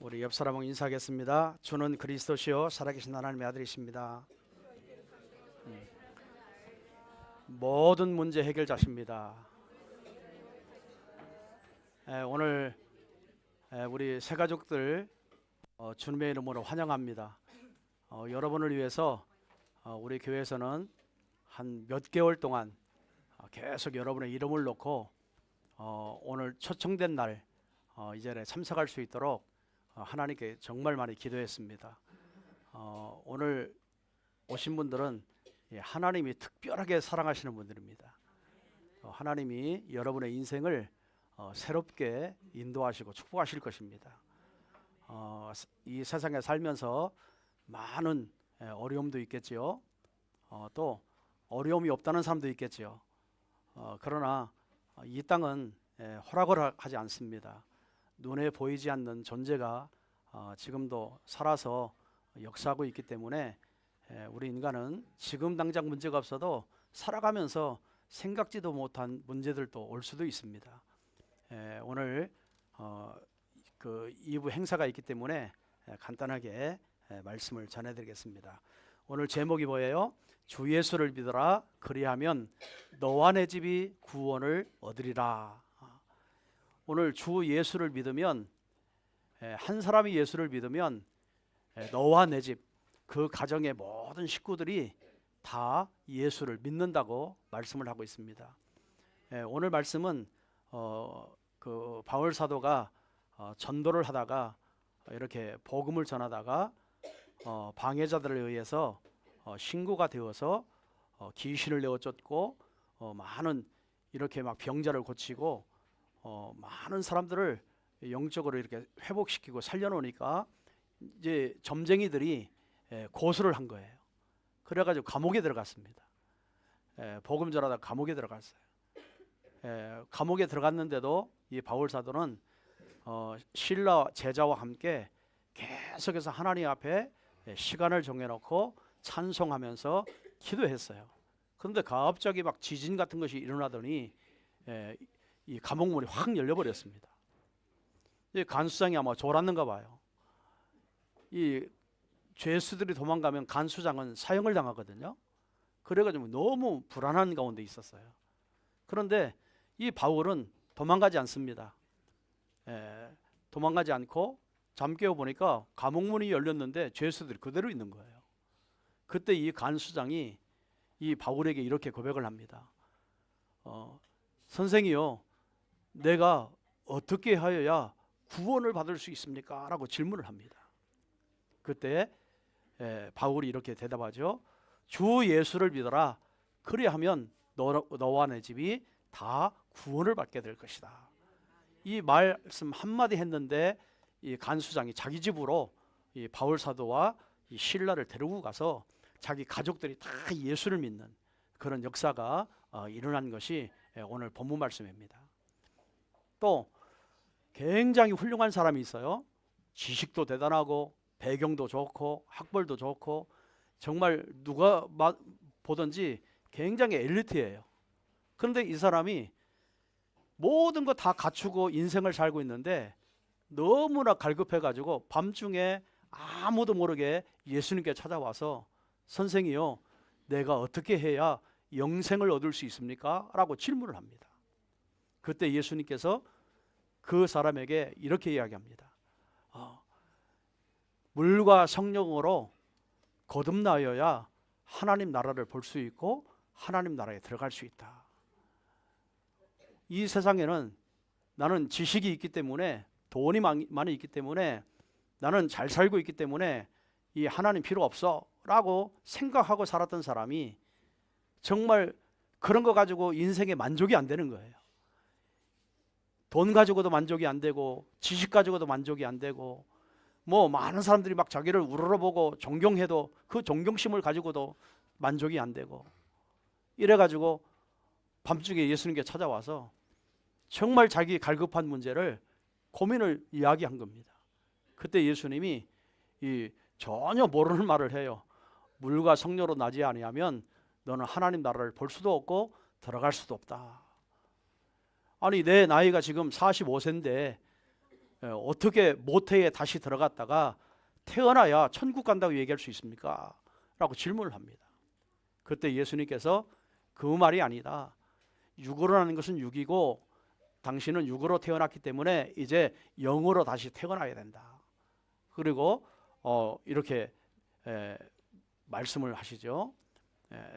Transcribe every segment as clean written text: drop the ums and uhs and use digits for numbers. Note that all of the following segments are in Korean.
우리 옆 사람하고 인사하겠습니다. 주는 그리스도시요 살아계신 하나님의 아들이십니다. 모든 문제 해결자십니다. 오늘 우리 새 가족들 주님의 이름으로 환영합니다. 여러분을 위해서 우리 교회에서는 한 몇 개월 동안 계속 여러분의 이름을 놓고 오늘 초청된 날 이 자리에 참석할 수 있도록 하나님께 정말 많이 기도했습니다. 오늘 오신 분들은 하나님이 특별하게 사랑하시는 분들입니다. 하나님이 여러분의 인생을 새롭게 인도하시고 축복하실 것입니다. 이 세상에 살면서 많은 어려움도 있겠지요. 또 어려움이 없다는 사람도 있겠지요. 그러나 이 땅은 허락을 하지 않습니다. 눈에 보이지 않는 존재가 지금도 살아서 역사하고 있기 때문에 우리 인간은 지금 당장 문제가 없어도 살아가면서 생각지도 못한 문제들도 올 수도 있습니다. 오늘 그 2부 행사가 있기 때문에 간단하게 말씀을 전해드리겠습니다. 오늘 제목이 뭐예요? 주 예수를 믿어라 그리하면 너와 내 집이 구원을 얻으리라. 오늘 주 예수를 믿으면 한 사람이 예수를 믿으면 너와 내 집, 그 가정의 모든 식구들이 다 예수를 믿는다고 말씀을 하고 있습니다. 오늘 말씀은 그 바울 사도가 전도를 하다가 이렇게 복음을 전하다가 방해자들에 의해서 신고가 되어서 귀신을 내어 쫓고 많은 이렇게 막 병자를 고치고 많은 사람들을 영적으로 이렇게 회복시키고 살려놓으니까 이제 점쟁이들이 고소를 한 거예요. 그래가지고 감옥에 들어갔습니다. 복음 전하다가 감옥에 들어갔어요. 감옥에 들어갔는데도 이 바울 사도는 신라 제자와 함께 계속해서 하나님 앞에 시간을 정해놓고 찬송하면서 기도했어요. 그런데 갑자기 막 지진 같은 것이 일어나더니 이 감옥문이 확 열려버렸습니다. 이 간수장이 아마 졸았는가 봐요. 이 죄수들이 도망가면 간수장은 사형을 당하거든요. 그래가지고 너무 불안한 가운데 있었어요. 그런데 이 바울은 도망가지 않습니다. 도망가지 않고 잠 깨어 보니까 감옥문이 열렸는데 죄수들이 그대로 있는 거예요. 그때 이 간수장이 이 바울에게 이렇게 고백을 합니다. 선생이요, 내가 어떻게 하여야 구원을 받을 수 있습니까? 라고 질문을 합니다. 그때 바울이 이렇게 대답하죠. 주 예수를 믿어라. 그리하면 너와 내 집이 다 구원을 받게 될 것이다. 이 말씀 한마디 했는데 이 간수장이 자기 집으로 이 바울 사도와 이 신라를 데리고 가서 자기 가족들이 다 예수를 믿는 그런 역사가 일어난 것이 오늘 본문 말씀입니다. 또 굉장히 훌륭한 사람이 있어요. 지식도 대단하고 배경도 좋고 학벌도 좋고 정말 누가 보든지 굉장히 엘리트예요. 그런데 이 사람이 모든 거 다 갖추고 인생을 살고 있는데 너무나 갈급해가지고 밤중에 아무도 모르게 예수님께 찾아와서 선생이요, 내가 어떻게 해야 영생을 얻을 수 있습니까? 라고 질문을 합니다. 그때 예수님께서 그 사람에게 이렇게 이야기합니다. 물과 성령으로 거듭나여야 하나님 나라를 볼 수 있고 하나님 나라에 들어갈 수 있다. 이 세상에는 나는 지식이 있기 때문에 돈이 많이 있기 때문에 나는 잘 살고 있기 때문에 이 하나님 필요 없어 라고 생각하고 살았던 사람이 정말 그런 거 가지고 인생에 만족이 안 되는 거예요. 돈 가지고도 만족이 안 되고 지식 가지고도 만족이 안 되고 뭐 많은 사람들이 막 자기를 우러러보고 존경해도 그 존경심을 가지고도 만족이 안 되고 이래가지고 밤중에 예수님께 찾아와서 정말 자기 갈급한 문제를 고민을 이야기한 겁니다. 그때 예수님이 이 전혀 모르는 말을 해요. 물과 성령으로 나지 아니하면 너는 하나님 나라를 볼 수도 없고 들어갈 수도 없다. 아니 내 나이가 지금 45세인데 어떻게 모태에 다시 들어갔다가 태어나야 천국 간다고 얘기할 수 있습니까? 라고 질문을 합니다. 그때 예수님께서 그 말이 아니다. 육으로라는 것은 육이고 당신은 육으로 태어났기 때문에 이제 영으로 다시 태어나야 된다. 그리고 이렇게 말씀을 하시죠.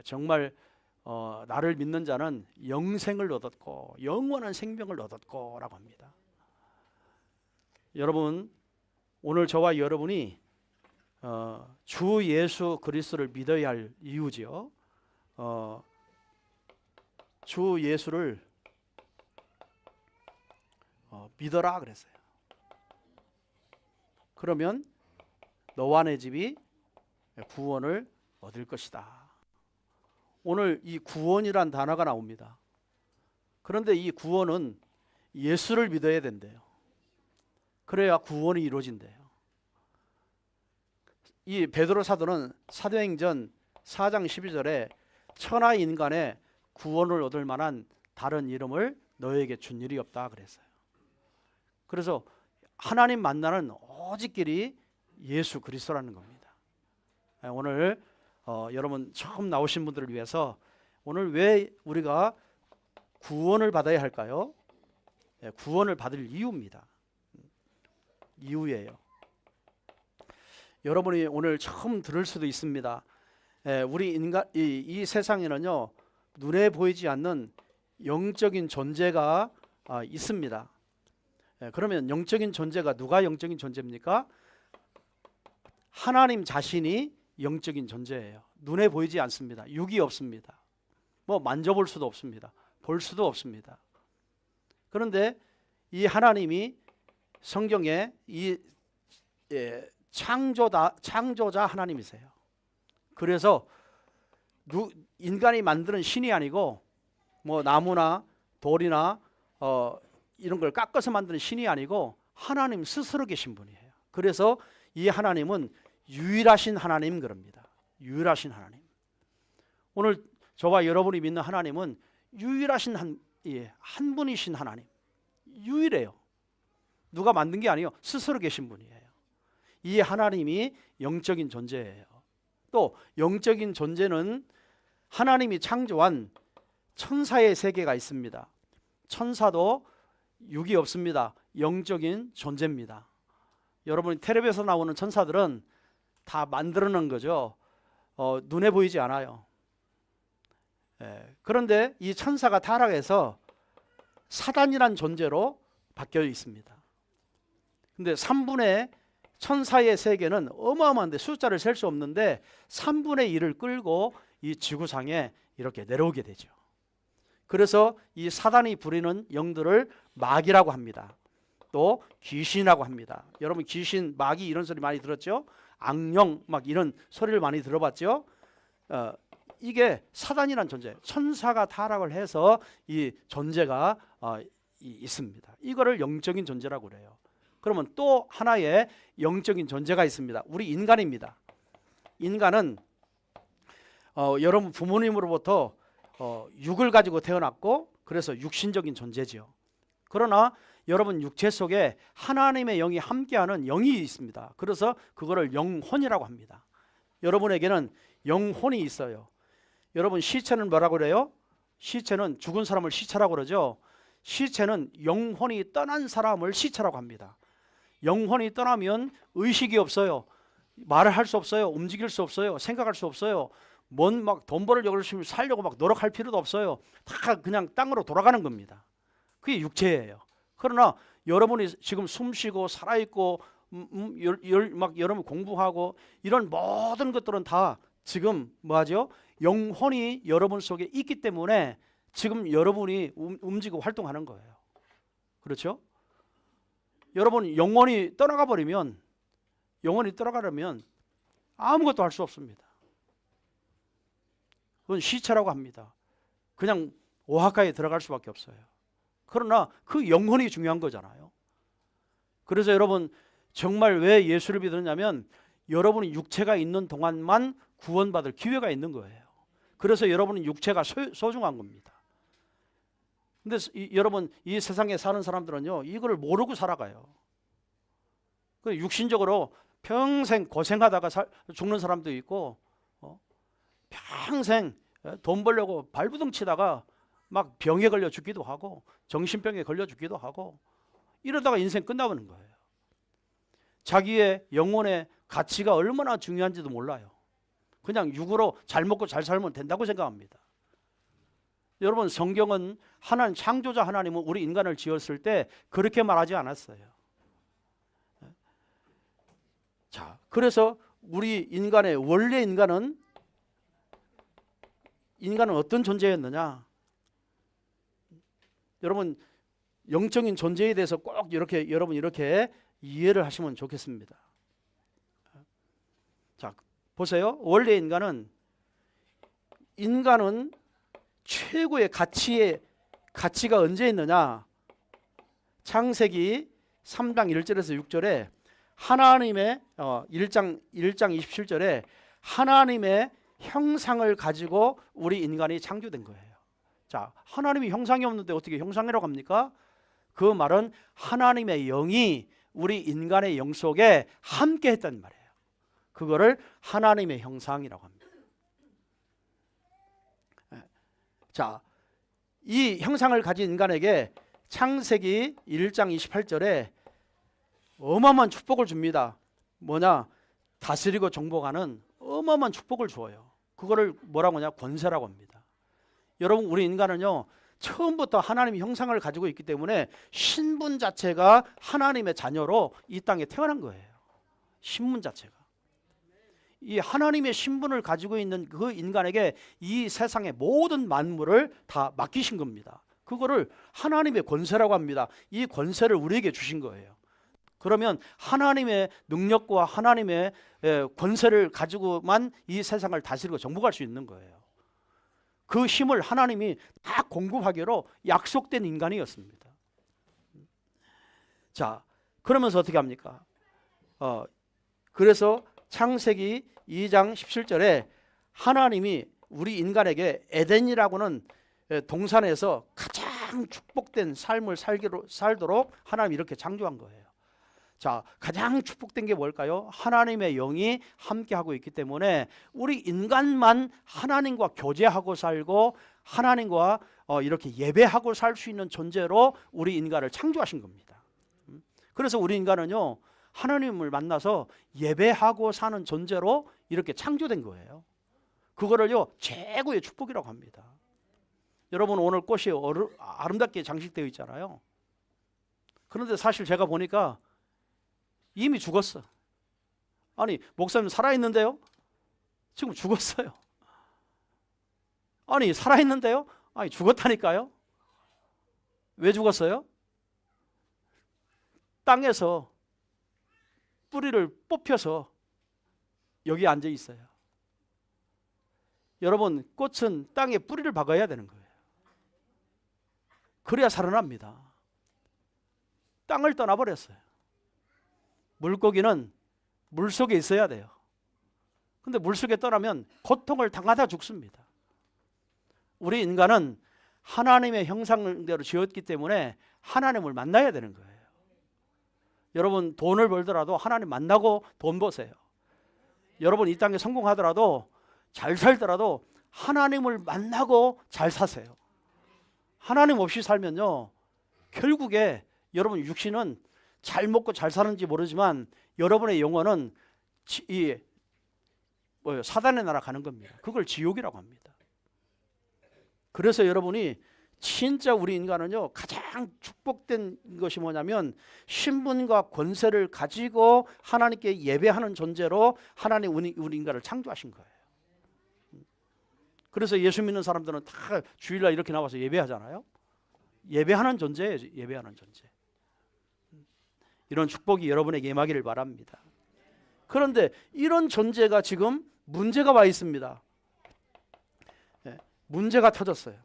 정말 나를 믿는 자는 영생을 얻었고 영원한 생명을 얻었고 라고 합니다. 여러분, 오늘 저와 여러분이 주 예수 그리스도를 믿어야 할 이유지요. 주 예수를 믿어라 그랬어요. 그러면 너와 내 집이 구원을 얻을 것이다. 오늘 이 구원이란 단어가 나옵니다. 그런데 이 구원은 예수를 믿어야 된대요. 그래야 구원이 이루어진대요. 이 베드로 사도는 사도행전 4장 12절에 천하 인간의 구원을 얻을 만한 다른 이름을 너에게 준 일이 없다 그랬어요. 그래서 하나님 만나는 오직 길이 예수 그리스도라는 겁니다. 오늘 여러분 처음 나오신 분들을 위해서 오늘 왜 우리가 구원을 받아야 할까요? 구원을 받을 이유입니다. 이유예요. 여러분이 오늘 처음 들을 수도 있습니다. 우리 인간 이 세상에는요 눈에 보이지 않는 영적인 존재가 있습니다. 그러면 영적인 존재가 누가 영적인 존재입니까? 하나님 자신이 영적인 존재예요. 눈에 보이지 않습니다. 육이 없습니다. 뭐 만져볼 수도 없습니다. 볼 수도 없습니다. 그런데 이 하나님이 성경에 이 창조자 하나님이세요. 그래서 인간이 만드는 신이 아니고 뭐 나무나 돌이나 이런 걸 깎아서 만드는 신이 아니고 하나님 스스로 계신 분이에요. 그래서 이 하나님은 유일하신 하나님 그럽니다. 유일하신 하나님. 오늘 저와 여러분이 믿는 하나님은 유일하신 한 분이신 하나님. 유일해요. 누가 만든 게 아니에요. 스스로 계신 분이에요. 이 하나님이 영적인 존재예요. 또 영적인 존재는 하나님이 창조한 천사의 세계가 있습니다. 천사도 육이 없습니다. 영적인 존재입니다. 여러분이 텔레비에서 나오는 천사들은 다 만들어 놓은 거죠. 눈에 보이지 않아요. 그런데 이 천사가 타락해서 사단이란 존재로 바뀌어 있습니다. 근데 3분의 천사의 세계는 어마어마한데 숫자를 셀 수 없는데 3분의 1을 끌고 이 지구상에 이렇게 내려오게 되죠. 그래서 이 사단이 부리는 영들을 마귀라고 합니다. 또 귀신이라고 합니다. 여러분 귀신, 마귀 이런 소리 많이 들었죠? 악령 막 이런 소리를 많이 들어봤죠? 이게 사단이란 존재, 천사가 타락을 해서 이 존재가 있습니다. 이거를 영적인 존재라고 그래요. 그러면 또 하나의 영적인 존재가 있습니다. 우리 인간입니다. 인간은 여러분 부모님으로부터 육을 가지고 태어났고 그래서 육신적인 존재죠. 그러나 여러분 육체 속에 하나님의 영이 함께하는 영이 있습니다. 그래서 그거를 영혼이라고 합니다. 여러분에게는 영혼이 있어요. 여러분 시체는 뭐라고 그래요? 시체는 죽은 사람을 시체라고 그러죠. 시체는 영혼이 떠난 사람을 시체라고 합니다. 영혼이 떠나면 의식이 없어요. 말을 할 수 없어요. 움직일 수 없어요. 생각할 수 없어요. 뭔 막 돈 벌려고 열심히 살려고 막 노력할 필요도 없어요. 다 그냥 땅으로 돌아가는 겁니다. 그게 육체예요. 그러나 여러분이 지금 숨쉬고 살아있고 막 여러분 공부하고 이런 모든 것들은 다 지금 뭐하죠? 영혼이 여러분 속에 있기 때문에 지금 여러분이 움직이고 활동하는 거예요. 그렇죠? 여러분 영혼이 떠나가 버리면 영혼이 떠나가려면 아무것도 할 수 없습니다. 그건 시체라고 합니다. 그냥 오하카에 들어갈 수밖에 없어요. 그러나 그 영혼이 중요한 거잖아요. 그래서 여러분 정말 왜 예수를 믿느냐면 여러분이 육체가 있는 동안만 구원받을 기회가 있는 거예요. 그래서 여러분은 육체가 소중한 겁니다. 근데 여러분 이 세상에 사는 사람들은요 이거를 모르고 살아가요. 그 육신적으로 평생 고생하다가 죽는 사람도 있고, 평생 돈 벌려고 발부둥 치다가 막 병에 걸려 죽기도 하고, 정신병에 걸려 죽기도 하고, 이러다가 인생 끝나버리는 거예요. 자기의 영혼의 가치가 얼마나 중요한지도 몰라요. 그냥 육으로 잘 먹고 잘 살면 된다고 생각합니다. 여러분, 성경은 하나님, 창조자 하나님은 우리 인간을 지었을 때 그렇게 말하지 않았어요. 자, 그래서 우리 인간의 원래 인간은 어떤 존재였느냐? 여러분, 영적인 존재에 대해서 꼭 여러분 이렇게 이해를 하시면 좋겠습니다. 자, 보세요. 원래 인간은 최고의 가치가 언제 있느냐? 창세기 3장 1절에서 6절에 하나님의 1장 27절에 하나님의 형상을 가지고 우리 인간이 창조된 거예요. 자, 하나님이 형상이 없는데 어떻게 형상이라고 합니까? 그 말은 하나님의 영이 우리 인간의 영 속에 함께 했단 말이에요. 그거를 하나님의 형상이라고 합니다. 자, 이 형상을 가진 인간에게 창세기 1장 28절에 어마어마한 축복을 줍니다. 뭐냐? 다스리고 정복하는 어마어마한 축복을 주어요. 그거를 뭐라고 하냐? 권세라고 합니다. 여러분, 우리 인간은요, 처음부터 하나님의 형상을 가지고 있기 때문에 신분 자체가 하나님의 자녀로 이 땅에 태어난 거예요. 신분 자체가. 이 하나님의 신분을 가지고 있는 그 인간에게 이 세상의 모든 만물을 다 맡기신 겁니다. 그거를 하나님의 권세라고 합니다. 이 권세를 우리에게 주신 거예요. 그러면 하나님의 능력과 하나님의 권세를 가지고만 이 세상을 다스리고 정복할 수 있는 거예요. 그 힘을 하나님이 다 공급하기로 약속된 인간이었습니다. 자, 그러면서 어떻게 합니까? 그래서 창세기 2장 17절에 하나님이 우리 인간에게 에덴이라고는 동산에서 가장 축복된 삶을 살도록 하나님이 이렇게 창조한 거예요. 자, 가장 축복된 게 뭘까요? 하나님의 영이 함께하고 있기 때문에 우리 인간만 하나님과 교제하고 살고 하나님과 이렇게 예배하고 살 수 있는 존재로 우리 인간을 창조하신 겁니다. 그래서 우리 인간은요, 하나님을 만나서 예배하고 사는 존재로 이렇게 창조된 거예요. 그거를요, 최고의 축복이라고 합니다. 여러분, 오늘 꽃이 아름답게 장식되어 있잖아요. 그런데 사실 제가 보니까 이미 죽었어. 아니, 목사님 살아있는데요? 지금 죽었어요. 아니, 살아있는데요? 아니, 죽었다니까요? 왜 죽었어요? 땅에서 뿌리를 뽑혀서 여기 앉아 있어요. 여러분, 꽃은 땅에 뿌리를 박아야 되는 거예요. 그래야 살아납니다. 땅을 떠나버렸어요. 물고기는 물속에 있어야 돼요. 근데 물속에 떠나면 고통을 당하다 죽습니다. 우리 인간은 하나님의 형상대로 지었기 때문에 하나님을 만나야 되는 거예요. 여러분, 돈을 벌더라도 하나님 만나고 돈 버세요. 여러분, 이 땅에 성공하더라도 잘 살더라도 하나님을 만나고 잘 사세요. 하나님 없이 살면요, 결국에 여러분 육신은 잘 먹고 잘 사는지 모르지만 여러분의 영혼은 사단의 나라 가는 겁니다. 그걸 지옥이라고 합니다. 그래서 여러분이 진짜 우리 인간은요, 가장 축복된 것이 뭐냐면 신분과 권세를 가지고 하나님께 예배하는 존재로 하나님 우리 인간을 창조하신 거예요. 그래서 예수 믿는 사람들은 다 주일날 이렇게 나와서 예배하잖아요. 예배하는 존재예요. 예배하는 존재. 이런 축복이 여러분에게 임하기를 바랍니다. 그런데 이런 존재가 지금 문제가 와 있습니다. 문제가 터졌어요.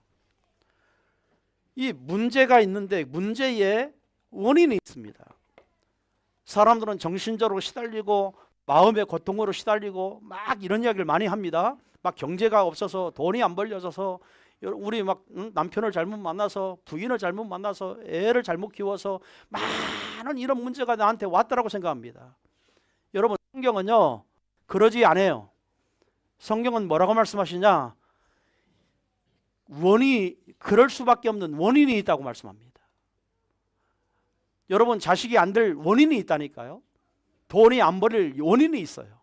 이 문제가 있는데 문제의 원인이 있습니다. 사람들은 정신적으로 시달리고 마음의 고통으로 시달리고 막 이런 이야기를 많이 합니다. 막 경제가 없어서 돈이 안 벌려져서 우리 막 남편을 잘못 만나서, 부인을 잘못 만나서, 애를 잘못 키워서 많은 이런 문제가 나한테 왔다라고 생각합니다. 여러분, 성경은요 그러지 않아요. 성경은 뭐라고 말씀하시냐? 그럴 수밖에 없는 원인이 있다고 말씀합니다. 여러분, 자식이 안 될 원인이 있다니까요. 돈이 안 벌릴 원인이 있어요.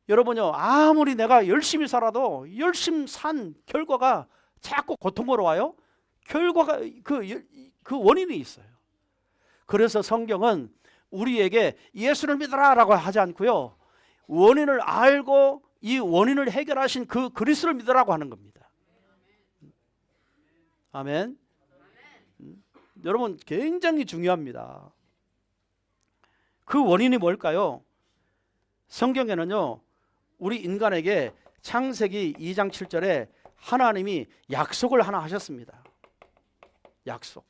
여러분요, 아무리 내가 열심히 살아도 열심히 산 결과가 자꾸 고통으로 와요. 결과가 그 원인이 있어요. 그래서 성경은 우리에게 예수를 믿으라라고 하지 않고요, 원인을 알고 이 원인을 해결하신 그 그리스도를 믿으라고 하는 겁니다. 아멘. 여러분, 굉장히 중요합니다. 그 원인이 뭘까요? 성경에는요, 우리 인간에게 창세기 2장 7절에 하나님이 약속을 하나 하셨습니다. 약속.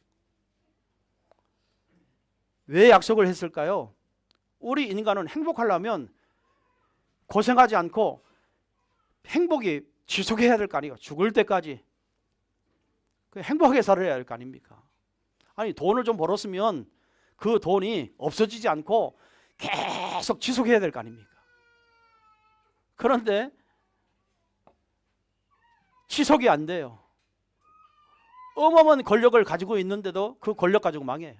왜 약속을 했을까요? 우리 인간은 행복하려면 고생하지 않고 행복이 지속해야 될 거 아니에요. 죽을 때까지 행복하게 살아야 할 거 아닙니까? 아니, 돈을 좀 벌었으면 그 돈이 없어지지 않고 계속 지속해야 될 거 아닙니까? 그런데 지속이 안 돼요. 어마어마한 권력을 가지고 있는데도 그 권력 가지고 망해요.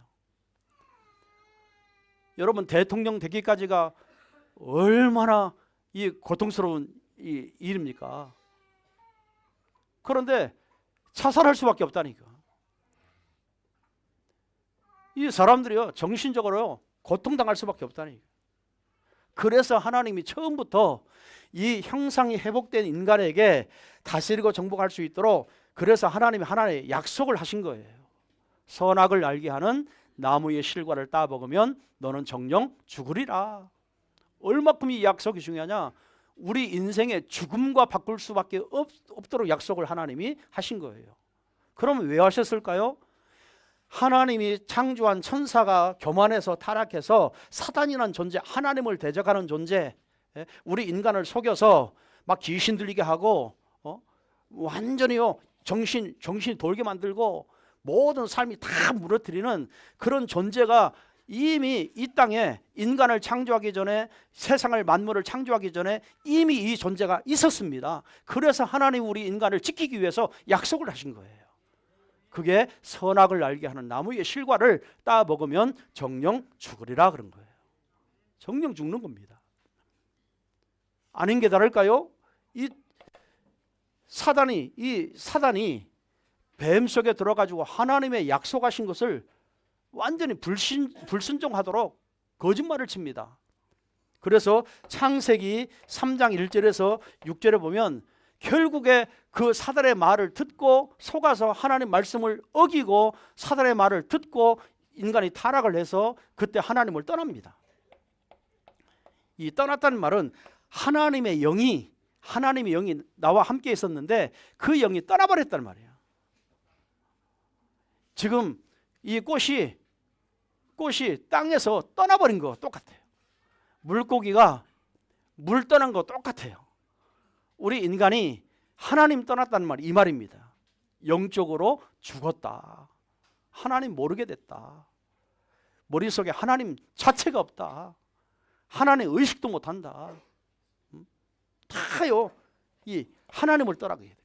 여러분, 대통령 되기까지가 얼마나 이 고통스러운 이 일입니까? 그런데 자살할 수밖에 없다니까. 이 사람들이요, 정신적으로 고통당할 수밖에 없다니까. 그래서 하나님이 처음부터 이 형상이 회복된 인간에게 다스리고 정복할 수 있도록, 그래서 하나님이 하나의 약속을 하신 거예요. 선악을 알게 하는 나무의 실과를 따 먹으면 너는 정녕 죽으리라. 얼마큼 이 약속이 중요하냐? 우리 인생의 죽음과 바꿀 수밖에 없도록 약속을 하나님이 하신 거예요. 그럼 왜 하셨을까요? 하나님이 창조한 천사가 교만해서 타락해서 사단이라는 존재, 하나님을 대적하는 존재, 우리 인간을 속여서 막 귀신 들리게 하고 완전히요 정신이 돌게 만들고 모든 삶이 다 무너뜨리는 그런 존재가 이미 이 땅에 인간을 창조하기 전에, 세상을 만물을 창조하기 전에 이미 이 존재가 있었습니다. 그래서 하나님 우리 인간을 지키기 위해서 약속을 하신 거예요. 그게 선악을 알게 하는 나무의 실과를 따 먹으면 정녕 죽으리라 그런 거예요. 정녕 죽는 겁니다. 아닌 게 다를까요? 이 사단이 뱀 속에 들어가지고 하나님의 약속하신 것을 완전히 불순종하도록 거짓말을 칩니다. 그래서 창세기 3장 1절에서 6절에 보면 결국에 그 사단의 말을 듣고 속아서 하나님 말씀을 어기고 사단의 말을 듣고 인간이 타락을 해서 그때 하나님을 떠납니다. 이 떠났다는 말은 하나님의 영이 나와 함께 있었는데 그 영이 떠나버렸단 말이에요. 지금 이 꽃이 땅에서 떠나버린 거 똑같아요. 물고기가 물 떠난 거 똑같아요. 우리 인간이 하나님 떠났다는 말이 이 말입니다. 영적으로 죽었다. 하나님 모르게 됐다. 머릿속에 하나님 자체가 없다. 하나님 의식도 못한다. 다요 이 하나님을 떠나게 돼요.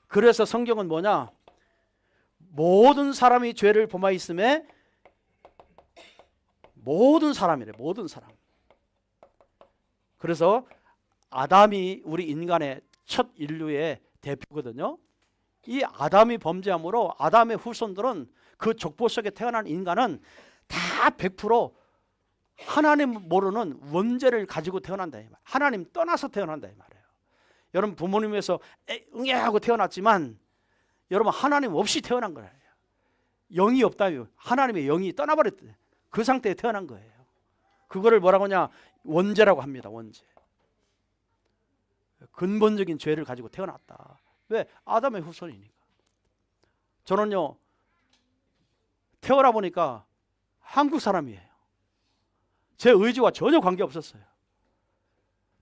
그래서 성경은 뭐냐? 모든 사람이 죄를 범하였음에, 모든 사람이래. 모든 사람. 그래서 아담이 우리 인간의 첫 인류의 대표거든요. 이 아담이 범죄함으로 아담의 후손들은, 그 족보 속에 태어난 인간은 다 100% 하나님 모르는 원죄를 가지고 태어난다 이 말. 하나님 떠나서 태어난다 이 말이에요. 여러분, 부모님에서 응애하고 태어났지만 여러분 하나님 없이 태어난 거예요. 영이 없다요. 하나님의 영이 떠나버렸대. 그 상태에 태어난 거예요. 그거를 뭐라고 하냐? 원죄라고 합니다. 원죄. 근본적인 죄를 가지고 태어났다. 왜? 아담의 후손이니까. 저는요 태어나 보니까 한국 사람이에요. 제 의지와 전혀 관계없었어요.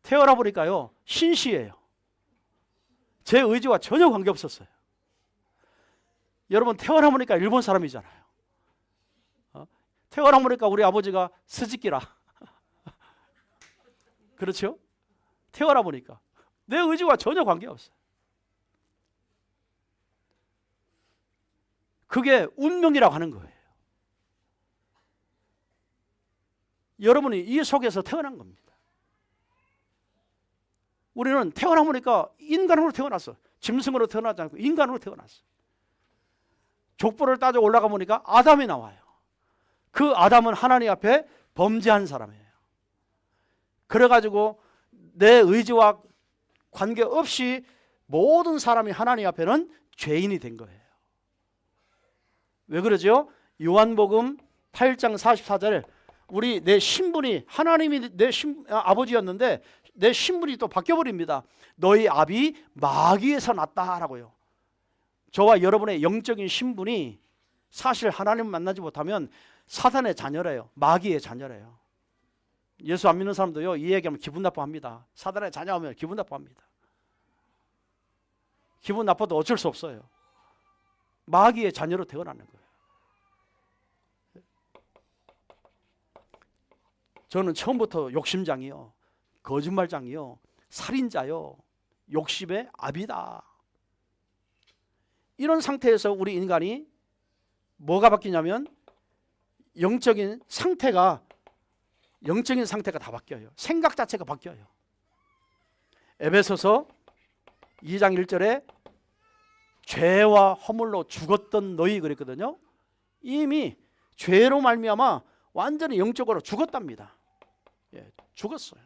태어나 보니까요 신시예요. 제 의지와 전혀 관계없었어요. 여러분 태어나 보니까 일본 사람이잖아요. 태어나 보니까 우리 아버지가 스즈키라. 그렇죠? 태어나 보니까 내 의지와 전혀 관계없어요. 그게 운명이라고 하는 거예요. 여러분이 이 속에서 태어난 겁니다. 우리는 태어나 보니까 인간으로 태어났어. 짐승으로 태어나지 않고 인간으로 태어났어. 족보를 따져 올라가 보니까 아담이 나와요. 그 아담은 하나님 앞에 범죄한 사람이에요. 그래가지고 내 의지와 관계없이 모든 사람이 하나님 앞에는 죄인이 된 거예요. 왜 그러죠? 요한복음 8장 44절에 우리 내 신분이 하나님이 내 아버지였는데 내 신분이 또 바뀌어버립니다. 너희 아비 마귀에서 났다라고요. 저와 여러분의 영적인 신분이 사실 하나님을 만나지 못하면 사단의 자녀래요. 마귀의 자녀래요. 예수 안 믿는 사람도요, 이 얘기하면 기분 나빠합니다. 사단의 자녀하면 기분 나빠합니다. 기분 나빠도 어쩔 수 없어요. 마귀의 자녀로 태어나는 거예요. 저는 처음부터 욕심장이요, 거짓말장이요, 살인자요, 욕심의 아비다. 이런 상태에서 우리 인간이 뭐가 바뀌냐면 영적인 상태가 다 바뀌어요. 생각 자체가 바뀌어요. 에베소서 2장 1절에 죄와 허물로 죽었던 너희 그랬거든요. 이미 죄로 말미암아 완전히 영적으로 죽었답니다. 예, 죽었어요.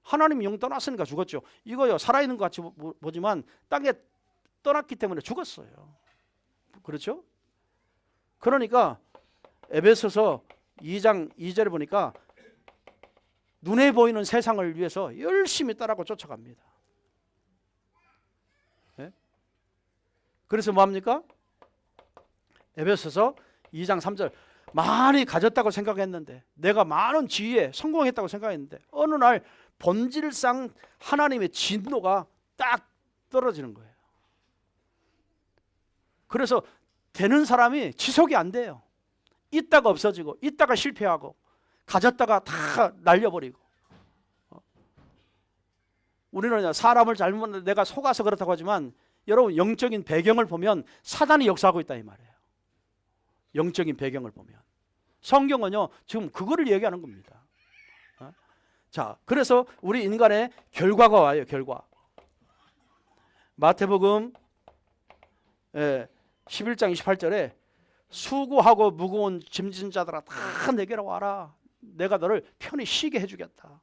하나님이 영 떠났으니까 죽었죠. 이거요, 살아있는 것 같이 보지만 땅에 떠났기 때문에 죽었어요. 그렇죠? 그러니까 에베소서 2장 2절에 보니까 눈에 보이는 세상을 위해서 열심히 따라고 쫓아갑니다. 네? 그래서 뭐합니까? 에베소서 2장 3절 많이 가졌다고 생각했는데, 내가 많은 지위에 성공했다고 생각했는데 어느 날 본질상 하나님의 진노가 딱 떨어지는 거예요. 그래서 되는 사람이 지속이 안 돼요. 있다가 없어지고, 있다가 실패하고, 가졌다가 다 날려버리고. 우리는 사람을 잘못 만나서 내가 속아서 그렇다고 하지만 여러분 영적인 배경을 보면 사단이 역사하고 있다 이 말이에요. 영적인 배경을 보면 성경은요 지금 그거를 얘기하는 겁니다. 자, 그래서 우리 인간의 결과가 와요. 결과. 마태복음 11장 28절에 수고하고 무거운 짐진 자들아 다 내게로 와라. 내가 너를 편히 쉬게 해주겠다.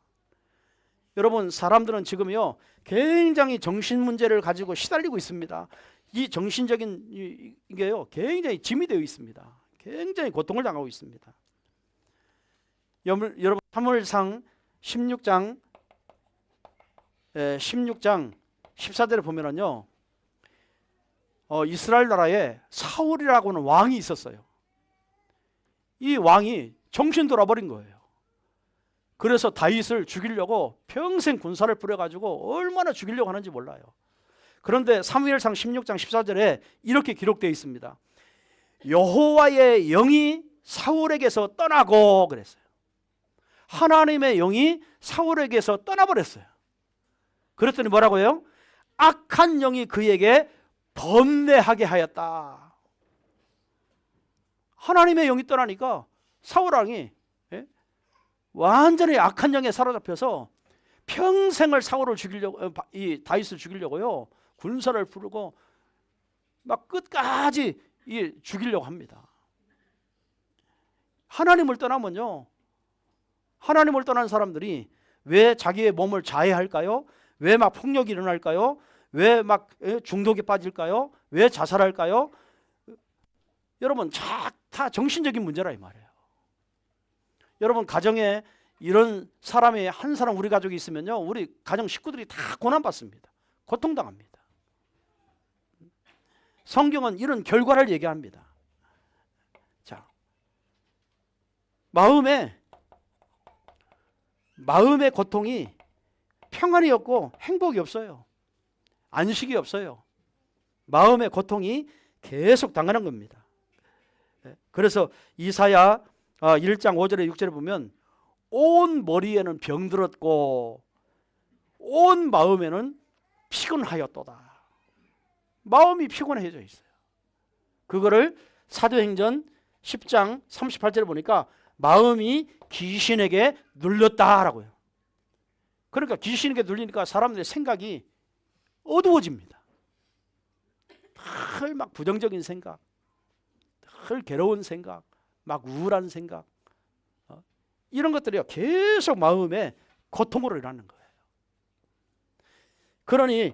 여러분 사람들은 지금요 굉장히 정신 문제를 가지고 시달리고 있습니다. 이 정신적인 이게요 굉장히 짐이 되어 있습니다. 굉장히 고통을 당하고 있습니다. 여러분 사무엘상 16장 14절에 보면은요 이스라엘 나라에 사울이라고는 하는 왕이 있었어요. 이 왕이 정신 돌아버린 거예요. 그래서 다윗을 죽이려고 평생 군사를 뿌려가지고 얼마나 죽이려고 하는지 몰라요. 그런데 사무엘상 16장 14절에 이렇게 기록되어 있습니다. 여호와의 영이 사울에게서 떠나고 그랬어요. 하나님의 영이 사울에게서 떠나버렸어요. 그랬더니 뭐라고요? 악한 영이 그에게 번뇌하게 하였다. 하나님의 영이 떠나니까 사울 왕이 완전히 악한 영에 사로잡혀서 평생을 사울을 죽이려고, 이 다윗을 죽이려고요 군사를 부르고 막 끝까지 죽이려고 합니다. 하나님을 떠나면요, 하나님을 떠난 사람들이 왜 자기의 몸을 자해할까요? 왜 막 폭력이 일어날까요? 왜 막 중독에 빠질까요? 왜 자살할까요? 여러분 다 정신적인 문제라 이 말이에요. 여러분 가정에 이런 사람이 한 사람 우리 가족이 있으면요 우리 가정 식구들이 다 고난받습니다. 고통당합니다. 성경은 이런 결과를 얘기합니다. 자, 마음의 고통이 평안이 없고 행복이 없어요. 안식이 없어요. 마음의 고통이 계속 당하는 겁니다. 그래서 이사야 1장 5절에 6절에 보면 온 머리에는 병들었고 온 마음에는 피곤하였도다. 마음이 피곤해져 있어요. 그거를 사도행전 10장 38절에 보니까 마음이 귀신에게 눌렸다라고요. 그러니까 귀신에게 눌리니까 사람들의 생각이 어두워집니다. 늘 막 부정적인 생각, 늘 괴로운 생각, 막 우울한 생각, 이런 것들이 계속 마음에 고통으로 일어나는 거예요. 그러니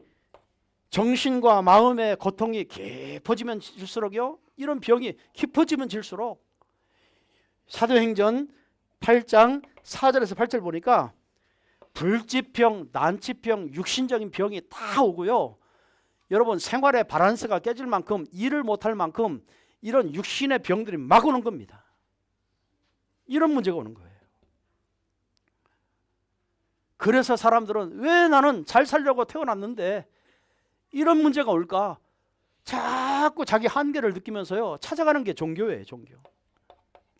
정신과 마음의 고통이 깊어지면 질수록요, 이런 병이 깊어지면 질수록 사도행전 8장 4절에서 8절 보니까 불치병, 난치병, 육신적인 병이 다 오고요. 여러분 생활의 바란스가 깨질 만큼, 일을 못할 만큼 이런 육신의 병들이 막 오는 겁니다. 이런 문제가 오는 거예요. 그래서 사람들은 왜 나는 잘 살려고 태어났는데 이런 문제가 올까? 자꾸 자기 한계를 느끼면서요, 찾아가는 게 종교예요.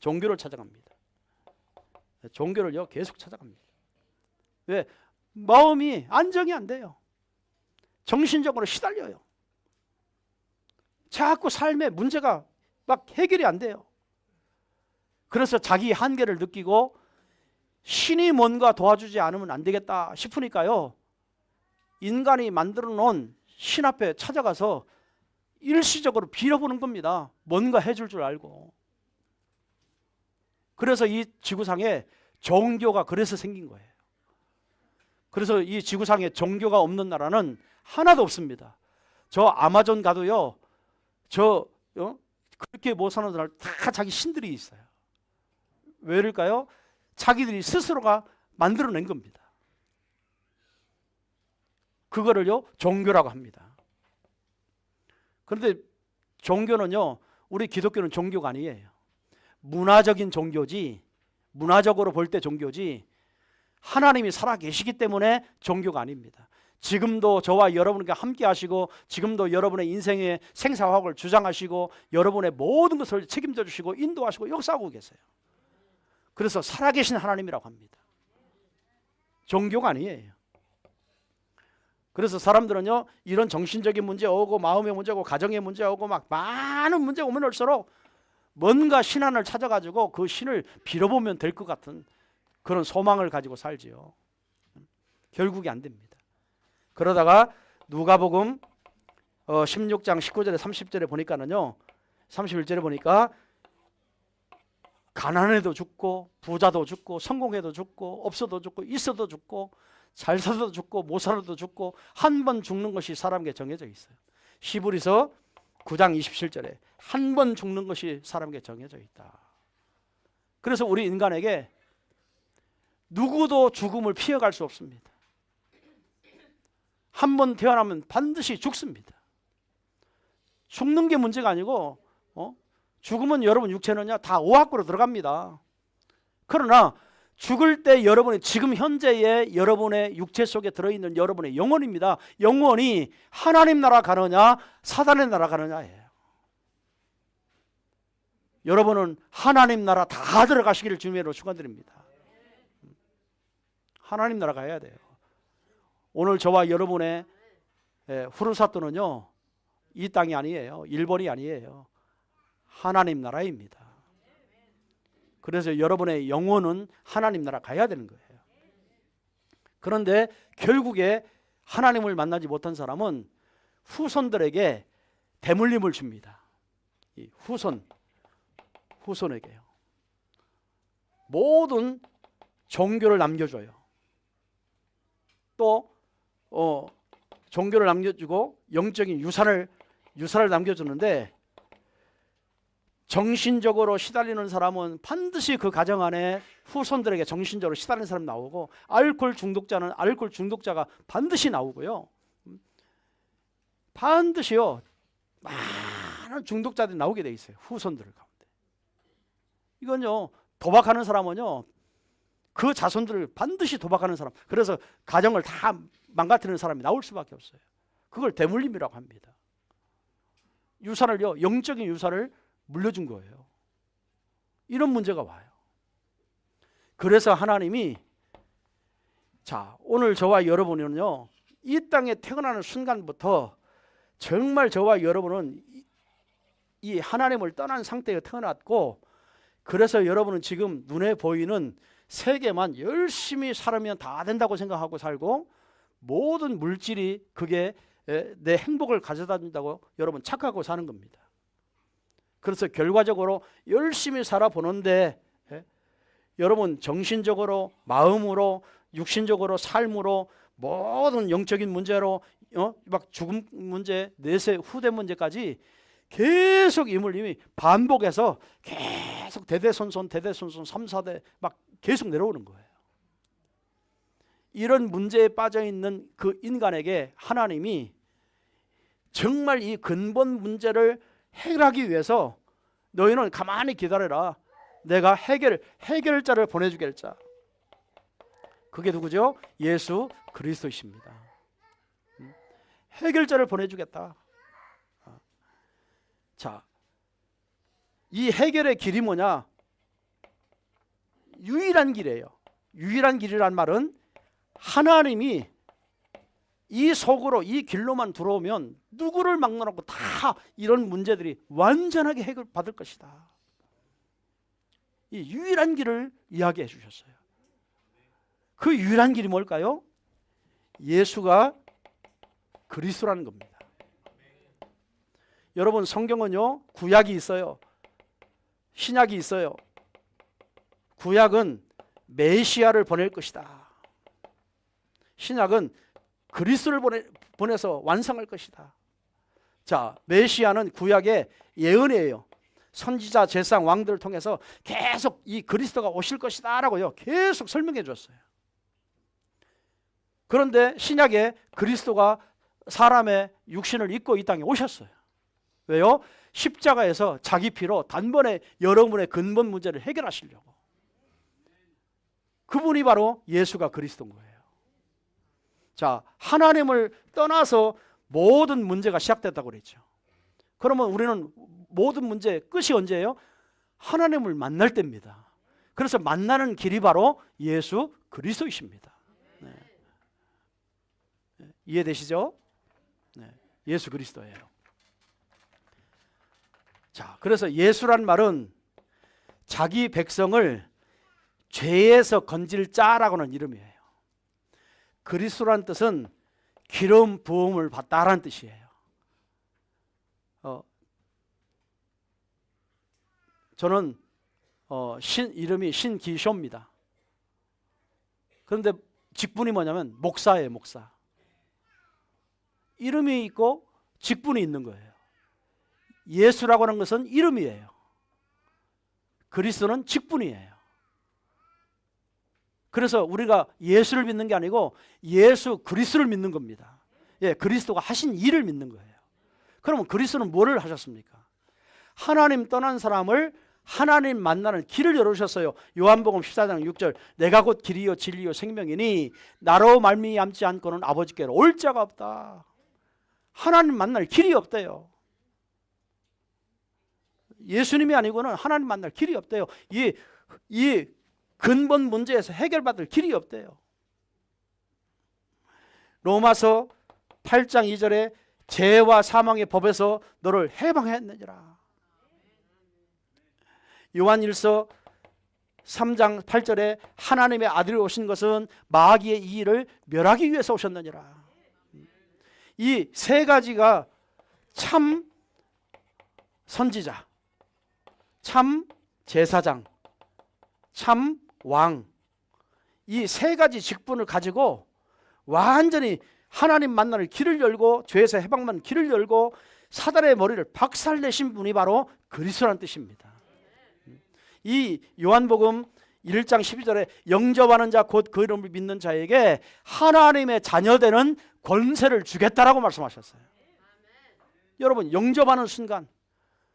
종교를 찾아갑니다. 종교를요 계속 찾아갑니다. 왜? 마음이 안정이 안 돼요. 정신적으로 시달려요. 자꾸 삶의 문제가 막 해결이 안 돼요. 그래서 자기 한계를 느끼고 신이 뭔가 도와주지 않으면 안 되겠다 싶으니까요, 인간이 만들어 놓은 신 앞에 찾아가서 일시적으로 빌어보는 겁니다. 뭔가 해줄 줄 알고. 그래서 이 지구상에 종교가 그래서 생긴 거예요. 그래서 이 지구상에 종교가 없는 나라는 하나도 없습니다. 저 아마존 가도요, 그렇게 못 사는 나라 다 자기 신들이 있어요. 왜일까요? 자기들이 스스로가 만들어낸 겁니다. 그거를요 종교라고 합니다. 그런데 종교는요, 우리 기독교는 종교가 아니에요. 문화적인 종교지, 문화적으로 볼 때 종교지, 하나님이 살아계시기 때문에 종교가 아닙니다. 지금도 저와 여러분과 함께 하시고, 지금도 여러분의 인생의 생사화학을 주장하시고, 여러분의 모든 것을 책임져 주시고 인도하시고 역사하고 계세요. 그래서 살아계신 하나님이라고 합니다. 종교가 아니에요. 그래서 사람들은요, 이런 정신적인 문제 오고 마음의 문제 오고 가정의 문제 오고 막 많은 문제가 오면 올수록 뭔가 신안을 찾아가지고 그 신을 빌어보면 될 것 같은 그런 소망을 가지고 살지요. 결국이 안 됩니다. 그러다가 누가복음 16장 19절에 30절에 보니까는요, 31절에 보니까 가난해도 죽고 부자도 죽고 성공해도 죽고 없어도 죽고 있어도 죽고 잘 살아도 죽고 못 살아도 죽고 한 번 죽는 것이 사람에게 정해져 있어요. 히브리서 9장 27절에 한 번 죽는 것이 사람에게 정해져 있다. 그래서 우리 인간에게 누구도 죽음을 피해갈 수 없습니다. 한 번 태어나면 반드시 죽습니다. 죽는 게 문제가 아니고 죽으면 여러분 육체는요 다 오합구로 들어갑니다. 그러나 죽을 때 여러분이 지금 현재의 여러분의 육체 속에 들어있는 여러분의 영혼입니다. 영혼이 하나님 나라 가느냐 사단의 나라 가느냐예요. 여러분은 하나님 나라 다 들어가시기를 주님으로 축원드립니다. 하나님 나라 가야 돼요. 오늘 저와 여러분의 후르사토는요 이 땅이 아니에요. 일본이 아니에요. 하나님 나라입니다. 그래서 여러분의 영혼은 하나님 나라 가야 되는 거예요. 그런데 결국에 하나님을 만나지 못한 사람은 후손들에게 대물림을 줍니다. 이 후손에게요. 모든 종교를 남겨줘요. 또 종교를 남겨주고 영적인 유산을 남겨주는데, 정신적으로 시달리는 사람은 반드시 그 가정 안에 후손들에게 정신적으로 시달리는 사람 나오고, 알코올 중독자는 알코올 중독자가 반드시 나오고요. 반드시요 많은 중독자들이 나오게 돼 있어요. 후손들 가운데. 이건요 도박하는 사람은요 그 자손들을 반드시 도박하는 사람, 그래서 가정을 다 망가뜨리는 사람이 나올 수밖에 없어요. 그걸 대물림이라고 합니다. 유산을요, 영적인 유산을 물려준 거예요. 이런 문제가 와요. 그래서 하나님이, 자, 오늘 저와 여러분은요, 이 땅에 태어나는 순간부터 정말 저와 여러분은 이 하나님을 떠난 상태에 태어났고, 그래서 여러분은 지금 눈에 보이는 세계만 열심히 살면 다 된다고 생각하고 살고, 모든 물질이 그게 내 행복을 가져다 준다고 여러분 착각하고 사는 겁니다. 그래서 결과적으로 열심히 살아보는데, 여러분 정신적으로, 마음으로, 육신적으로, 삶으로, 모든 영적인 문제로, 막 죽음 문제, 내세 후대 문제까지 계속 이물림이 반복해서 계속 대대손손 3, 4대 막 계속 내려오는 거예요. 이런 문제에 빠져 있는 그 인간에게 하나님이 정말 이 근본 문제를 해결하기 위해서 너희는 가만히 기다려라. 내가 해결자를 보내주겠자. 그게 누구죠? 예수 그리스도이십니다. 해결자를 보내주겠다. 자, 이 해결의 길이 뭐냐? 유일한 길이에요. 유일한 길이란 말은 하나님이 이 속으로, 이 길로만 들어오면 누구를 막론하고 다 이런 문제들이 완전하게 해결받을 것이다. 이 유일한 길을 이야기해 주셨어요. 그 유일한 길이 뭘까요? 예수가 그리스도라는 겁니다. 여러분, 성경은요, 구약이 있어요, 신약이 있어요. 구약은 메시아를 보낼 것이다. 신약은 그리스도를 보내서 완성할 것이다. 자, 메시아는 구약의 예언이에요. 선지자, 제사장, 왕들을 통해서 계속 이 그리스도가 오실 것이다 라고요, 계속 설명해 줬어요. 그런데 신약에 그리스도가 사람의 육신을 입고 이 땅에 오셨어요. 왜요? 십자가에서 자기 피로 단번에 여러분의 근본 문제를 해결하시려고. 그분이 바로 예수가 그리스도인 거예요. 자, 하나님을 떠나서 모든 문제가 시작됐다고 그랬죠. 그러면 우리는 모든 문제의 끝이 언제예요? 하나님을 만날 때입니다. 그래서 만나는 길이 바로 예수 그리스도이십니다. 네. 이해되시죠? 네. 예수 그리스도예요. 자, 그래서 예수란 말은 자기 백성을 죄에서 건질 자라고는 이름이에요. 그리스도란 뜻은 기름 부음을 받다라는 뜻이에요. 저는 이름이 신기쇼입니다. 그런데 직분이 뭐냐면 목사예요, 목사. 이름이 있고 직분이 있는 거예요. 예수라고 하는 것은 이름이에요. 그리스도는 직분이에요. 그래서 우리가 예수를 믿는 게 아니고 예수 그리스도를 믿는 겁니다. 예, 그리스도가 하신 일을 믿는 거예요. 그러면 그리스도는 뭐를 하셨습니까? 하나님 떠난 사람을 하나님 만나는 길을 열어주셨어요. 요한복음 14장 6절, 내가 곧 길이요 진리요 생명이니 나로 말미암지 않고는 아버지께로 올 자가 없다. 하나님 만날 길이 없대요. 예수님이 아니고는 하나님 만날 길이 없대요. 이 근본 문제에서 해결받을 길이 없대요. 로마서 8장 2절에 죄와 사망의 법에서 너를 해방했느니라. 요한일서 3장 8절에 하나님의 아들이 오신 것은 마귀의 이의를 멸하기 위해서 오셨느니라. 이 세 가지가 참 선지자, 참 제사장, 참 왕, 이 세 가지 직분을 가지고 완전히 하나님 만나는 길을 열고 죄에서 해방받는 길을 열고 사단의 머리를 박살내신 분이 바로 그리스도라는 뜻입니다. 이 요한복음 1장 12절에 영접하는 자 곧 그 이름을 믿는 자에게 하나님의 자녀되는 권세를 주겠다라고 말씀하셨어요. 여러분, 영접하는 순간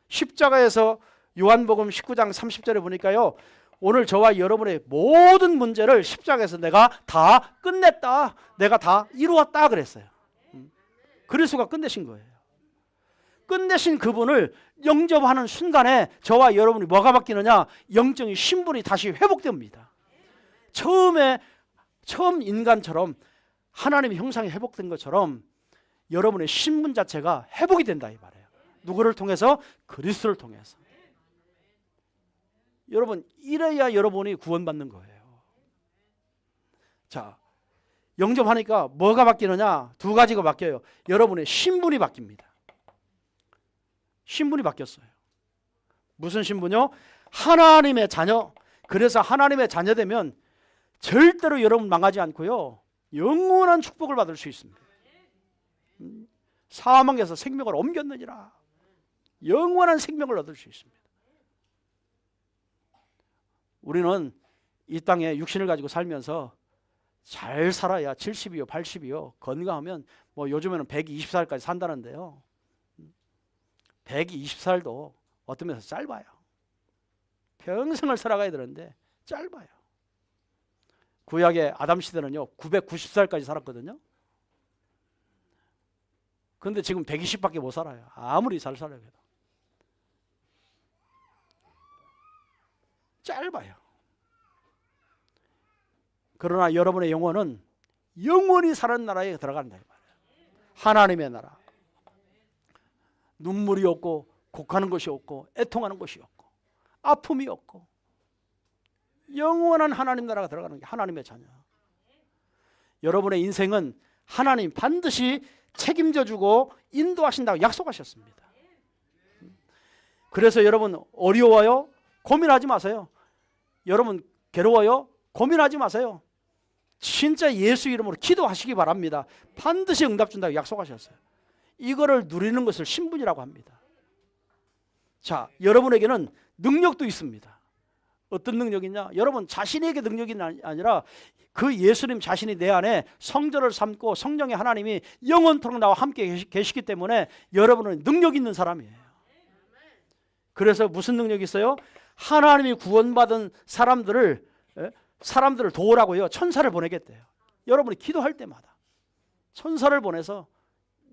십자가에서 요한복음 19장 30절에 보니까요, 오늘 저와 여러분의 모든 문제를 십자가에서 내가 다 끝냈다, 내가 다 이루었다 그랬어요. 그리스도가 끝내신 거예요. 끝내신 그분을 영접하는 순간에 저와 여러분이 뭐가 바뀌느냐? 영적인 신분이 다시 회복됩니다. 처음 인간처럼 하나님의 형상이 회복된 것처럼 여러분의 신분 자체가 회복이 된다 이 말이에요. 누구를 통해서? 그리스도를 통해서. 여러분, 이래야 여러분이 구원받는 거예요. 자, 영접하니까 뭐가 바뀌느냐? 두 가지가 바뀌어요. 여러분의 신분이 바뀝니다. 신분이 바뀌었어요. 무슨 신분이요? 하나님의 자녀. 그래서 하나님의 자녀 되면 절대로 여러분 망하지 않고요, 영원한 축복을 받을 수 있습니다. 사망에서 생명을 옮겼느니라. 영원한 생명을 얻을 수 있습니다. 우리는 이 땅에 육신을 가지고 살면서 잘 살아야 70이요 80이요 건강하면 뭐 요즘에는 120살까지 산다는데요, 120살도 어떤 면에서 짧아요. 평생을 살아가야 되는데 짧아요. 구약의 아담 시대는요 990살까지 살았거든요. 그런데 지금 120밖에 못 살아요. 아무리 잘 살아요. 짧아요. 그러나 여러분의 영혼은 영원히 사는 나라에 들어간다 이 말이에요. 하나님의 나라. 눈물이 없고 곡하는 것이 없고 애통하는 것이 없고 아픔이 없고 영원한 하나님 나라가 들어가는 게 하나님의 자녀. 여러분의 인생은 하나님 반드시 책임져 주고 인도하신다고 약속하셨습니다. 그래서 여러분 어려워요? 고민하지 마세요. 여러분 괴로워요? 고민하지 마세요. 진짜 예수 이름으로 기도하시기 바랍니다. 반드시 응답 준다고 약속하셨어요. 이거를 누리는 것을 신분이라고 합니다. 자, 여러분에게는 능력도 있습니다. 어떤 능력이냐? 여러분 자신에게 능력이 아니라 그 예수님 자신이 내 안에 성전을 삼고 성령의 하나님이 영원토록 나와 함께 계시기 때문에 여러분은 능력 있는 사람이에요. 그래서 무슨 능력이 있어요? 하나님이 구원받은 사람들을 도우라고요, 천사를 보내겠대요. 여러분이 기도할 때마다 천사를 보내서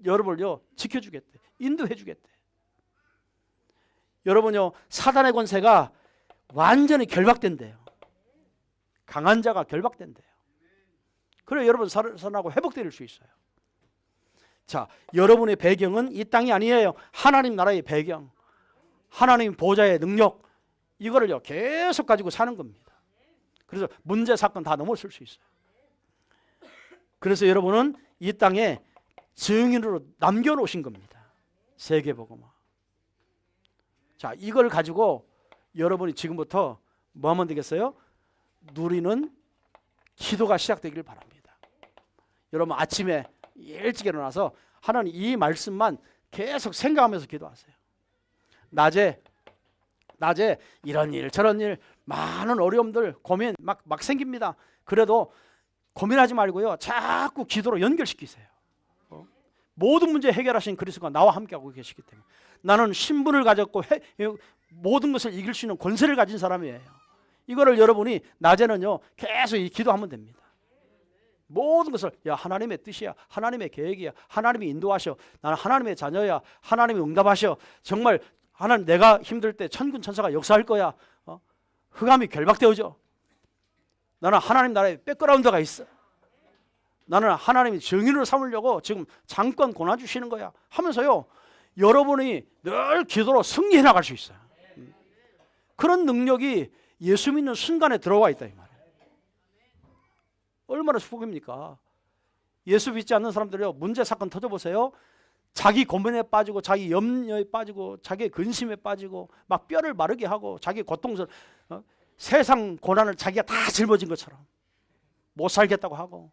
여러분을요 지켜주겠대, 인도해주겠대. 여러분요 사단의 권세가 완전히 결박된대요. 강한 자가 결박된대요. 그래 여러분 살아나고 회복될 수 있어요. 자, 여러분의 배경은 이 땅이 아니에요. 하나님 나라의 배경, 하나님 보좌의 능력, 이거를요 계속 가지고 사는 겁니다. 그래서 문제 사건 다 넘어설 수 있어요. 그래서 여러분은 이 땅에 증인으로 남겨놓으신 겁니다. 세계복음화. 자, 이걸 가지고 여러분이 지금부터 뭐 하면 되겠어요? 누리는 기도가 시작되기를 바랍니다. 여러분 아침에 일찍 일어나서 하나님 이 말씀만 계속 생각하면서 기도하세요. 낮에 이런 일 저런 일 많은 어려움들 고민 막 생깁니다. 그래도 고민하지 말고요 자꾸 기도로 연결시키세요. 모든 문제 해결하신 그리스도가 나와 함께하고 계시기 때문에 나는 신분을 가졌고 모든 것을 이길 수 있는 권세를 가진 사람이에요. 이거를 여러분이 낮에는요 계속 기도하면 됩니다. 모든 것을 하나님의 뜻이야, 하나님의 계획이야, 하나님이 인도하셔, 나는 하나님의 자녀야, 하나님이 응답하셔, 정말 하나님 내가 힘들 때 천군 천사가 역사할 거야, 흑암이 결박되어져, 나는 하나님 나라에 백그라운드가 있어, 나는 하나님이 증인으로 삼으려고 지금 잠깐 권한 주시는 거야 하면서요 여러분이 늘 기도로 승리해 나갈 수 있어요. 그런 능력이 예수 믿는 순간에 들어와 있다 이 말이에요. 얼마나 축복입니까? 예수 믿지 않는 사람들이요 문제 사건 터져보세요. 자기 고민에 빠지고 자기 염려에 빠지고 자기 근심에 빠지고 막 뼈를 마르게 하고 자기 고통스러운 세상 고난을 자기가 다 짊어진 것처럼 못 살겠다고 하고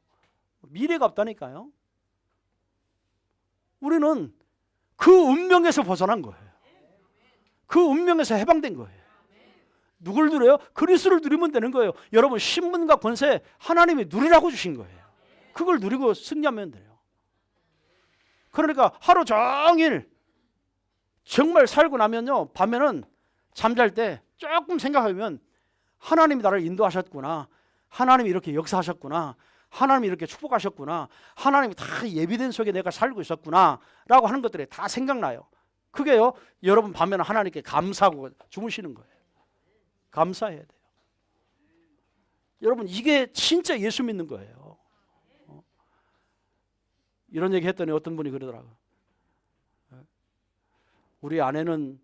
미래가 없다니까요. 우리는 그 운명에서 벗어난 거예요. 그 운명에서 해방된 거예요. 누굴 누려요? 그리스도를 누리면 되는 거예요. 여러분 신분과 권세 하나님이 누리라고 주신 거예요. 그걸 누리고 승리하면 돼요. 그러니까 하루 종일 정말 살고 나면요 밤에는 잠잘 때 조금 생각하면 하나님이 나를 인도하셨구나, 하나님이 이렇게 역사하셨구나, 하나님이 이렇게 축복하셨구나, 하나님이 다 예비된 속에 내가 살고 있었구나 라고 하는 것들이 다 생각나요. 그게요, 여러분 반면 하나님께 감사하고 주무시는 거예요. 감사해야 돼요. 여러분, 이게 진짜 예수 믿는 거예요. 이런 얘기 했더니 어떤 분이 그러더라고요. 우리 아내는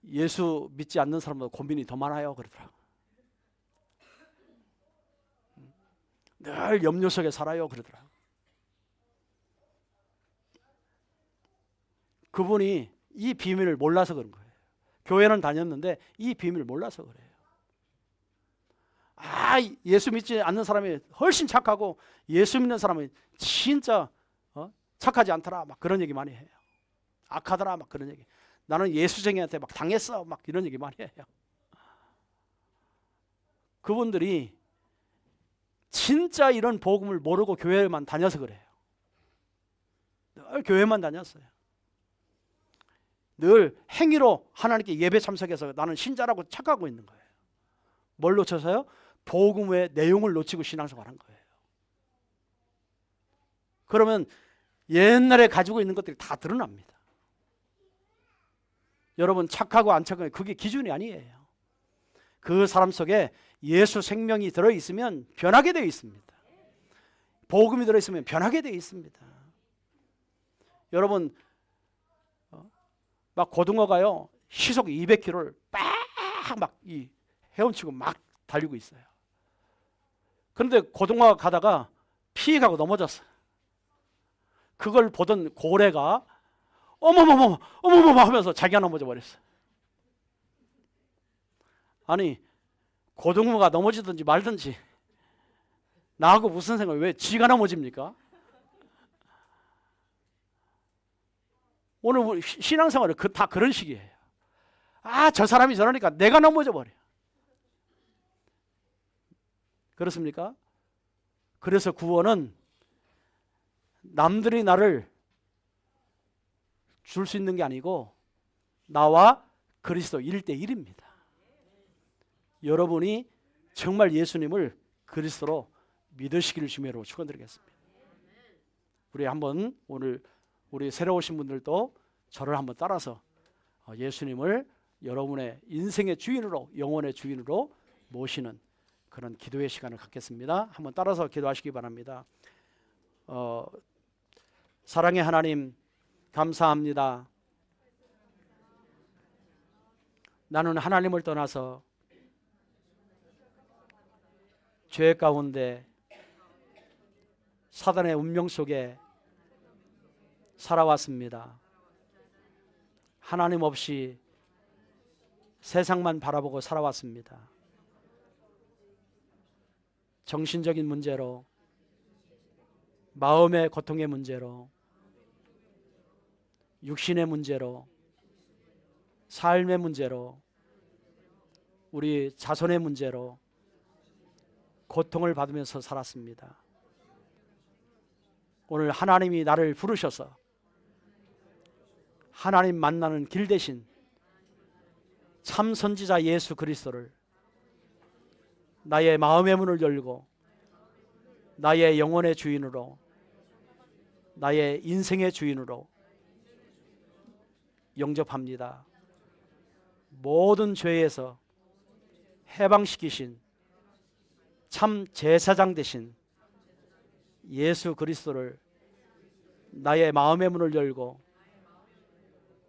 예수 믿지 않는 사람보다 고민이 더 많아요, 그러더라고요. 늘 염려 속에 살아요, 그러더라고요. 그분이 이 비밀을 몰라서 그런 거예요. 교회는 다녔는데 이 비밀을 몰라서 그래요. 예수 믿지 않는 사람이 훨씬 착하고 예수 믿는 사람은 진짜 착하지 않더라, 막 그런 얘기 많이 해요. 악하더라, 막 그런 얘기. 나는 예수쟁이한테 막 당했어, 막 이런 얘기 많이 해요. 그분들이 진짜 이런 복음을 모르고 교회만 다녀서 그래요. 늘 교회만 다녔어요. 늘 행위로 하나님께 예배 참석해서 나는 신자라고 착각하고 있는 거예요. 뭘 놓쳐서요? 복음의 내용을 놓치고 신앙생활한 거예요. 그러면 옛날에 가지고 있는 것들이 다 드러납니다. 여러분, 착하고 안 착하고 그게 기준이 아니에요. 그 사람 속에 예수 생명이 들어있으면 변하게 되어 있습니다. 복음이 들어있으면 변하게 되어 있습니다. 여러분, 막 고등어가요 시속 200km를 막 헤엄치고 막 달리고 있어요. 그런데 고등어가 가다가 피해가고 넘어졌어요. 그걸 보던 고래가 어머머머 하면서 자기가 넘어져 버렸어요. 아니, 고등어가 넘어지든지 말든지 나하고 무슨 생각, 왜 지가 넘어집니까? 오늘 신앙생활은 다 그런 식이에요. 저 사람이 저러니까 내가 넘어져 버려. 그렇습니까? 그래서 구원은 남들이 나를 줄 수 있는 게 아니고 나와 그리스도 1대1입니다. 여러분이 정말 예수님을 그리스도로 믿으시기를 주님으로 축원드리겠습니다. 우리 한번 오늘 우리 새로 오신 분들도 저를 한번 따라서 예수님을 여러분의 인생의 주인으로, 영혼의 주인으로 모시는 그런 기도의 시간을 갖겠습니다. 한번 따라서 기도하시기 바랍니다. 사랑의 하나님, 감사합니다. 나는 하나님을 떠나서 죄 가운데 사단의 운명 속에 살아왔습니다. 하나님 없이 세상만 바라보고 살아왔습니다. 정신적인 문제로, 마음의 고통의 문제로, 육신의 문제로, 삶의 문제로, 우리 자손의 문제로 고통을 받으면서 살았습니다. 오늘 하나님이 나를 부르셔서 하나님 만나는 길 대신 참 선지자 예수 그리스도를 나의 마음의 문을 열고 나의 영혼의 주인으로, 나의 인생의 주인으로 영접합니다. 모든 죄에서 해방시키신 참 제사장 되신 예수 그리스도를 나의 마음의 문을 열고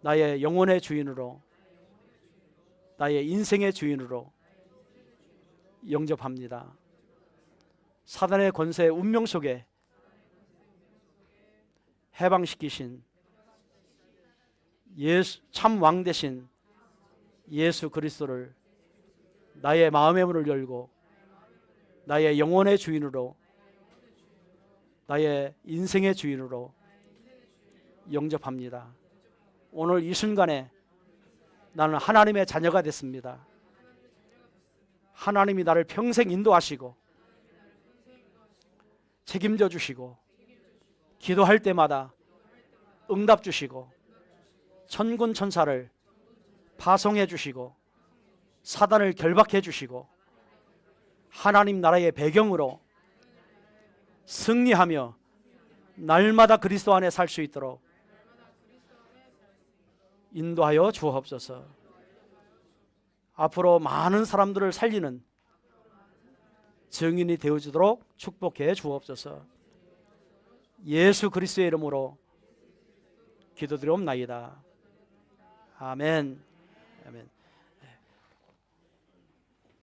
나의 영혼의 주인으로, 나의 인생의 주인으로 영접합니다. 사단의 권세의 운명 속에 해방시키신 예수, 참 왕 되신 예수 그리스도를 나의 마음의 문을 열고 나의 영혼의 주인으로, 나의 인생의 주인으로 영접합니다. 오늘 이 순간에 나는 하나님의 자녀가 됐습니다. 하나님이 나를 평생 인도하시고 책임져 주시고 기도할 때마다 응답 주시고 천군 천사를 파송해 주시고 사단을 결박해 주시고 하나님 나라의 배경으로 승리하며 날마다 그리스도 안에 살 수 있도록 인도하여 주옵소서. 앞으로 많은 사람들을 살리는 증인이 되어주도록 축복해 주옵소서. 예수 그리스도의 이름으로 기도드리옵나이다. 아멘. 아멘.